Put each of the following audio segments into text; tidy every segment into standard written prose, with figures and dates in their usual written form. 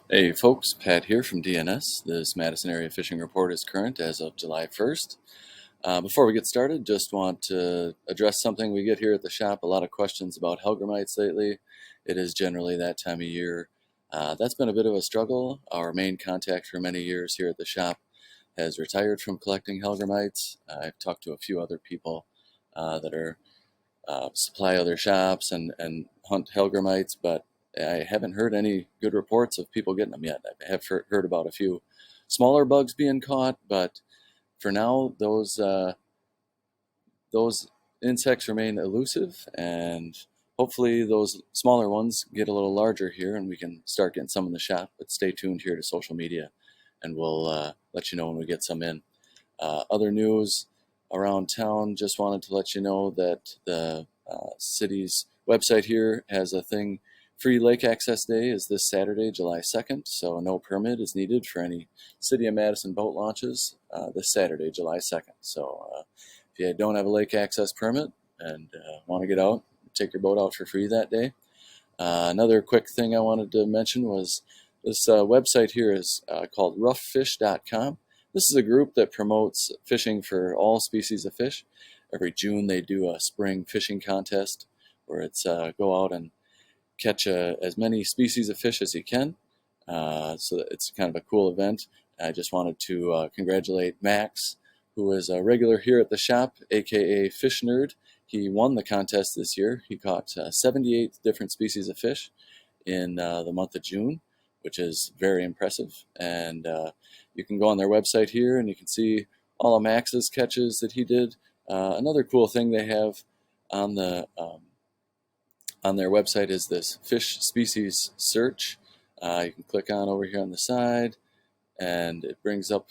Hey folks, Pat here from DNS. This Madison area fishing report is current as of July 1st. Before we get started, just want to address something we get here at the shop. A lot of questions about hellgrammites lately. It is generally that time of year. That's been a bit of a struggle. Our main contact for many years here at the shop has retired from collecting hellgrammites. I've talked to a few other people that are supply other shops and hunt hellgrammites, but I haven't heard any good reports of people getting them yet. I have heard about a few smaller bugs being caught, but for now, those insects remain elusive, and hopefully those smaller ones get a little larger here, and we can start getting some in the shop. But stay tuned here to social media, and we'll let you know when we get some in. Other news around town, just wanted to let you know that the city's website here has a thing. Free Lake Access Day is this Saturday, July 2nd, so no permit is needed for any City of Madison boat launches this Saturday, July 2nd. So if you don't have a lake access permit and want to get out, take your boat out for free that day. Another quick thing I wanted to mention was this website here is called roughfish.com. This is a group that promotes fishing for all species of fish. Every June they do a spring fishing contest where it's go out and catch as many species of fish as you can. So it's kind of a cool event. I just wanted to congratulate Max, who is a regular here at the shop, aka Fish Nerd. He won the contest this year. He caught 78 different species of fish in the month of June, which is very impressive. And you can go on their website here and you can see all of Max's catches that he did. Another cool thing they have on their website is this fish species search. You can click on over here on the side, and it brings up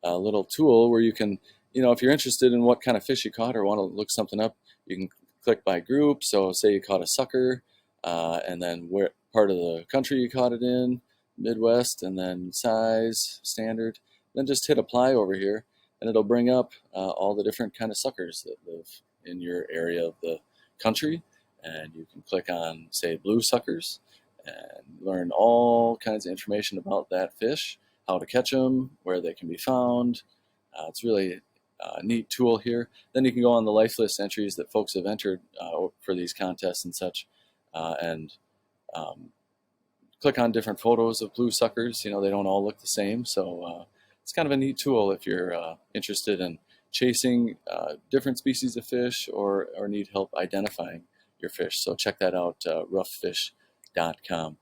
a little tool where you can, if you're interested in what kind of fish you caught or want to look something up, you can click by group. So say you caught a sucker, and then where part of the country you caught it in, Midwest, and then size, standard. Then just hit apply over here, and it'll bring up all the different kind of suckers that live in your area of the country. And you can click on, say, blue suckers, and learn all kinds of information about that fish, how to catch them, where they can be found. It's really a neat tool here. Then you can go on the life list entries that folks have entered for these contests and such, and click on different photos of blue suckers. They don't all look the same, so it's kind of a neat tool if you're interested in chasing different species of fish or need help identifying your fish. So check that out, roughfish.com.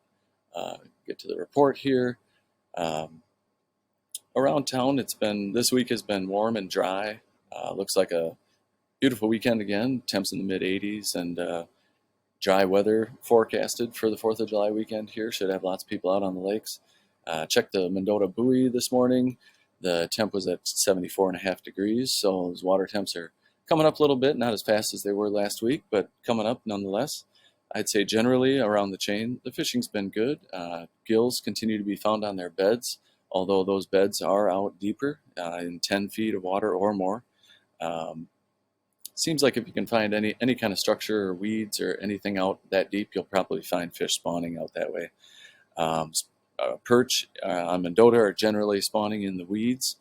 Get to the report here. Around town, this week has been warm and dry. Looks like a beautiful weekend again. Temps in the mid 80s and dry weather forecasted for the 4th of July weekend here. Should have lots of people out on the lakes. Checked the Monona buoy this morning. The temp was at 74.5 degrees, so those water temps are coming up a little bit, not as fast as they were last week, but coming up nonetheless. I'd say generally around the chain, the fishing's been good. Gills continue to be found on their beds, although those beds are out deeper in 10 feet of water or more. Seems like if you can find any kind of structure or weeds or anything out that deep, you'll probably find fish spawning out that way. Perch on Mendota are generally spawning in the weeds.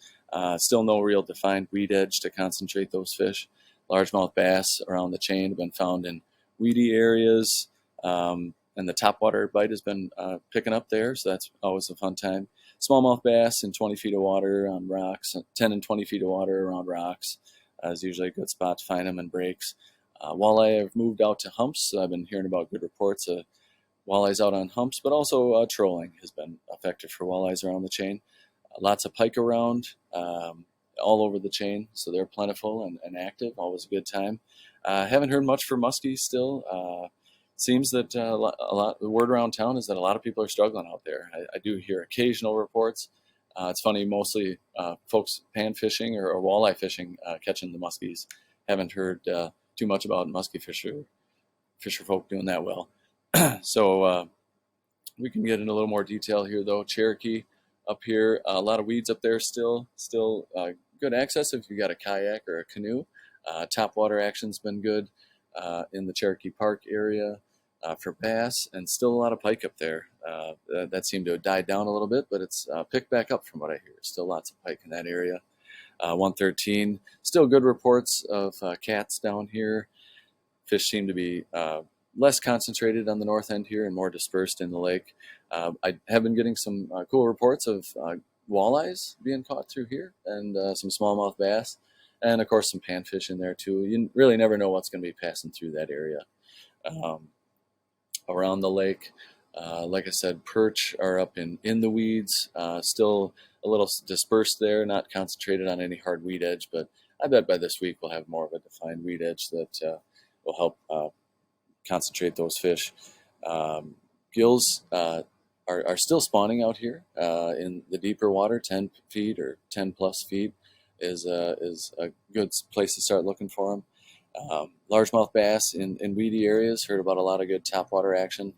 Still no real defined weed edge to concentrate those fish. Largemouth bass around the chain have been found in weedy areas, and the topwater bite has been picking up there, so that's always a fun time. Smallmouth bass in 20 feet of water on rocks, 10 and 20 feet of water around rocks is usually a good spot to find them in breaks. Walleye have moved out to humps, so I've been hearing about good reports of walleyes out on humps, but also trolling has been effective for walleyes around the chain. Lots of pike around all over the chain, so they're plentiful and active, always a good time. Haven't heard much for muskies still. Seems that the word around town is that a lot of people are struggling out there. I do hear occasional reports. It's funny, mostly folks pan fishing or walleye fishing, catching the muskies. Haven't heard too much about muskie fisher folk doing that well. So we can get into a little more detail here, though. Cherokee up here, a lot of weeds up there still good access if you got a kayak or a canoe. Topwater action's been good in the Cherokee Park area for bass, and still a lot of pike up there. That seemed to have died down a little bit, but it's picked back up from what I hear. Still lots of pike in that area. 113, still good reports of cats down here. Fish seem to be less concentrated on the north end here and more dispersed in the lake. I have been getting some cool reports of walleyes being caught through here, and some smallmouth bass, and of course some panfish in there too. You really never know what's going to be passing through that area. Um, Around the lake, like I said, perch are up in the weeds, still a little dispersed there, not concentrated on any hard weed edge, but I bet by this week we'll have more of a defined weed edge that will help concentrate those fish. Gills are still spawning out here in the deeper water. 10 feet or 10 plus feet is a good place to start looking for them. Largemouth bass in weedy areas. Heard about a lot of good topwater action.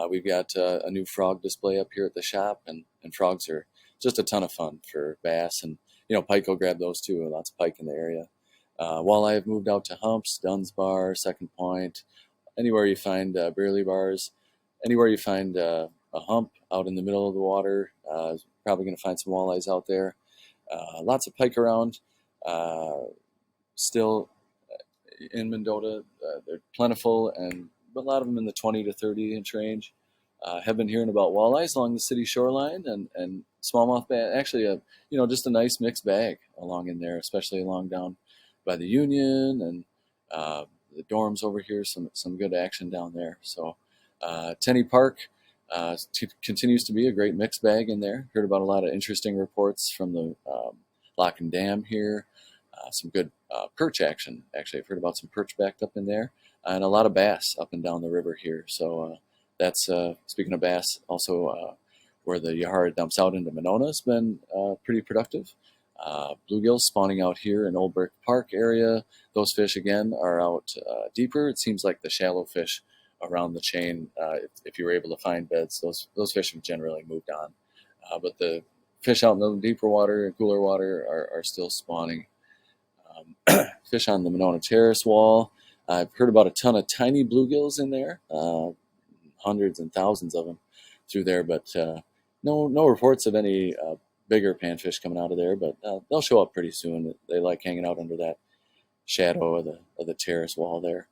We've got a new frog display up here at the shop, and frogs are just a ton of fun for bass, and pike will grab those too. Lots of pike in the area. Walleye have moved out to humps, Dunn's Bar, Second Point, anywhere you find burley bars, anywhere you find a hump out in the middle of the water, probably going to find some walleyes out there. Lots of pike around. Still in Mendota, they're plentiful, and a lot of them in the 20 to 30 inch range. Have been hearing about walleyes along the city shoreline and smallmouth bass. Actually, just a nice mixed bag along in there, especially along down by the Union and the dorms over here. Some good action down there. So Tenney Park continues to be a great mixed bag in there. Heard about a lot of interesting reports from the Lock and Dam here. Some good perch action. Actually, I've heard about some perch backed up in there, and a lot of bass up and down the river here. So that's, speaking of bass, also where the Yahara dumps out into Monona has been pretty productive. Bluegills spawning out here in Old Brick Park area. Those fish, again, are out deeper. It seems like the shallow fish around the chain, if you were able to find beds, those fish have generally moved on. But the fish out in the deeper water and cooler water are still spawning. Fish on the Monona Terrace wall. I've heard about a ton of tiny bluegills in there, hundreds and thousands of them through there, but no reports of any bigger panfish coming out of there. But they'll show up pretty soon. They like hanging out under that shadow of the terrace wall there.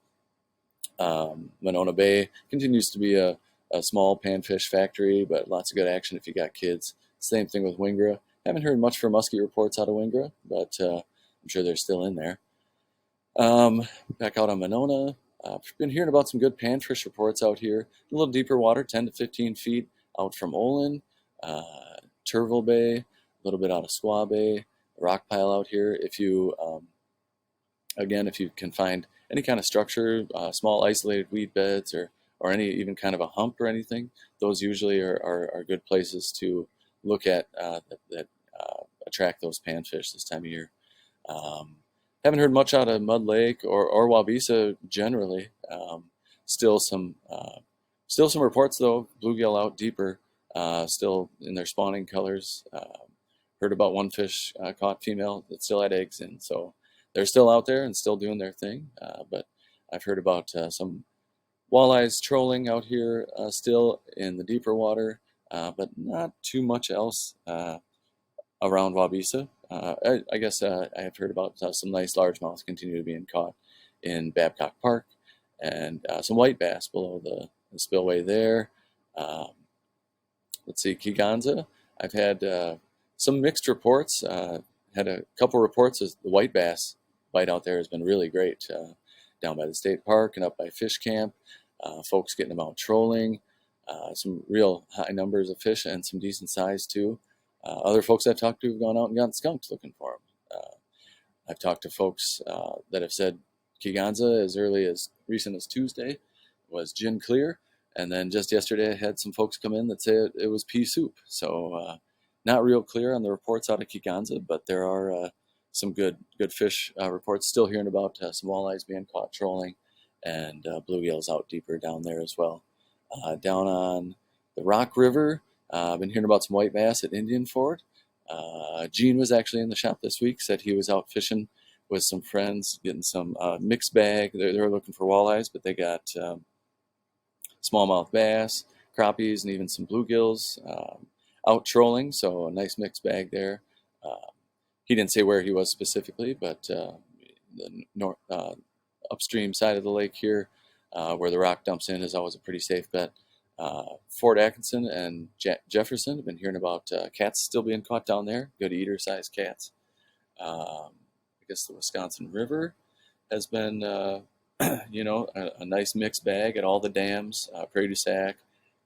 Monona Bay continues to be a small panfish factory, but lots of good action if you got kids. Same thing with Wingra. Haven't heard much for muskie reports out of Wingra, but I'm sure they're still in there. Back out on Monona, I've been hearing about some good panfish reports out here. A little deeper water, 10 to 15 feet out from Olin, Turville Bay, a little bit out of Squaw Bay, rock pile out here. If you can find any kind of structure, small isolated weed beds, or any even kind of a hump or anything, those usually are good places to look at that attract those panfish this time of year. Haven't heard much out of Mud Lake or Wabisa generally. Still some reports though. Bluegill out deeper, still in their spawning colors. Heard about one fish caught female that still had eggs in, so they're still out there and still doing their thing. But I've heard about some walleyes trolling out here still in the deeper water, but not too much else around Wabisa. I guess I have heard about some nice largemouths continue to be caught in Babcock Park, and some white bass below the spillway there. Let's see, Kegonsa. I've had some mixed reports. Had a couple reports as the white bass bite out there has been really great down by the state park and up by Fish Camp. Folks getting them out trolling. Some real high numbers of fish and some decent size too. Other folks I've talked to have gone out and gotten skunked looking for them. I've talked to folks that have said Kegonsa as early as recent as Tuesday was gin clear, and then just yesterday I had some folks come in that said it was pea soup. So not real clear on the reports out of Kegonsa, but there are some good fish reports. Still hearing about some walleyes being caught trolling, and bluegills out deeper down there as well. Down on the Rock River, I've been hearing about some white bass at Indian Ford. Gene was actually in the shop this week, said he was out fishing with some friends, getting some mixed bag. They were looking for walleyes, but they got smallmouth bass, crappies and even some bluegills out trolling, so a nice mixed bag there. He didn't say where he was specifically, but the upstream side of the lake here, where the rock dumps in, is always a pretty safe bet. Fort Atkinson and Jefferson have been hearing about cats still being caught down there, good eater-sized cats. I guess the Wisconsin River has been, a nice mixed bag at all the dams. Prairie du Sac,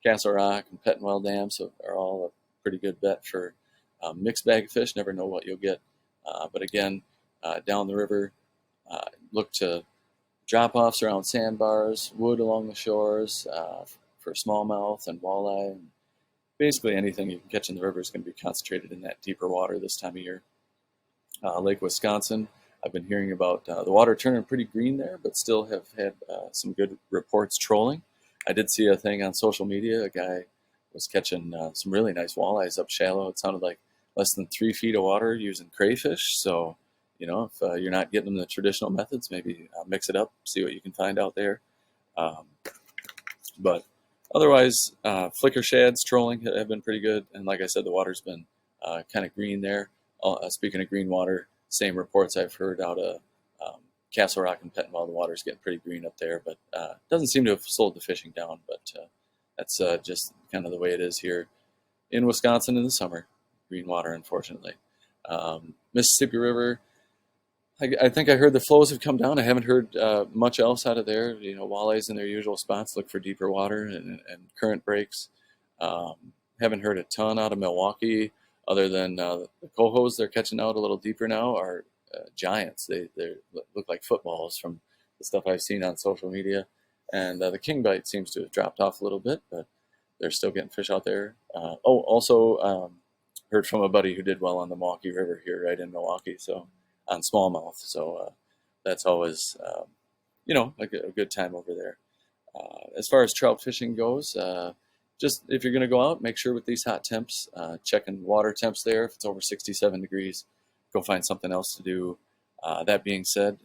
Castle Rock, and Pettenwell dams are all a pretty good bet for mixed bag of fish. Never know what you'll get. But again, down the river, look to drop-offs around sandbars, wood along the shores for smallmouth and walleye. And basically anything you can catch in the river is going to be concentrated in that deeper water this time of year. Lake Wisconsin, I've been hearing about the water turning pretty green there, but still have had some good reports trolling. I did see a thing on social media. A guy was catching some really nice walleyes up shallow. It sounded like less than 3 feet of water using crayfish. So, if you're not getting them the traditional methods, maybe mix it up, see what you can find out there. But otherwise, flicker shads trolling have been pretty good. And like I said, the water's been kind of green there. Speaking of green water, same reports I've heard out of Castle Rock and Pettenwell. The water's getting pretty green up there, but doesn't seem to have slowed the fishing down. But that's just kind of the way it is here in Wisconsin in the summer. Green water, unfortunately. Mississippi River, I think I heard the flows have come down. I haven't heard much else out of there. Walleyes in their usual spots look for deeper water and current breaks. Haven't heard a ton out of Milwaukee, other than the cohos they're catching out a little deeper now are giants. They look like footballs from the stuff I've seen on social media. And the king bite seems to have dropped off a little bit, but they're still getting fish out there. Also heard from a buddy who did well on the Milwaukee River here right in Milwaukee, so on smallmouth. So that's always, a good time over there. As far as trout fishing goes, just if you're going to go out, make sure with these hot temps, checking water temps there. If it's over 67 degrees, go find something else to do. That being said,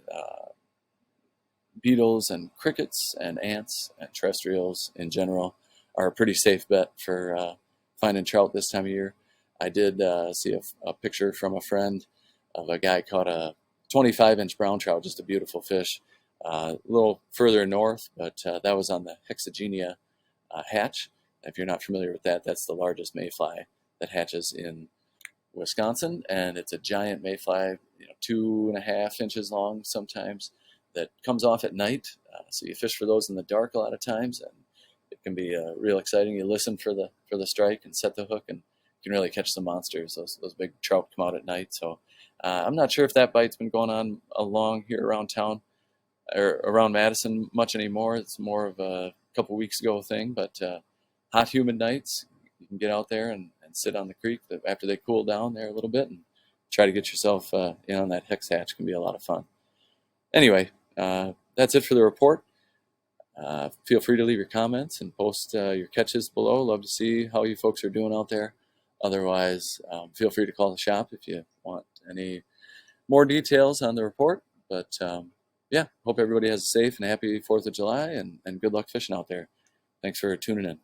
beetles and crickets and ants and terrestrials in general are a pretty safe bet for finding trout this time of year. I did see a picture from a friend of a guy caught a 25-inch brown trout, just a beautiful fish, a little further north, but that was on the Hexagenia hatch. If you're not familiar with that, that's the largest mayfly that hatches in Wisconsin, and it's a giant mayfly, 2.5 inches long sometimes, that comes off at night. So you fish for those in the dark a lot of times, and it can be real exciting. You listen for the strike and set the hook, and you can really catch some monsters. Those big trout come out at night. So I'm not sure if that bite's been going on along here around town or around Madison much anymore. It's more of a couple weeks ago thing, but hot, humid nights, you can get out there and sit on the creek after they cool down there a little bit and try to get yourself in on that hex hatch. Can be a lot of fun. Anyway, that's it for the report. Feel free to leave your comments and post your catches below. Love to see how you folks are doing out there. Otherwise, feel free to call the shop if you want any more details on the report. But yeah, hope everybody has a safe and happy 4th of July, and good luck fishing out there. Thanks for tuning in.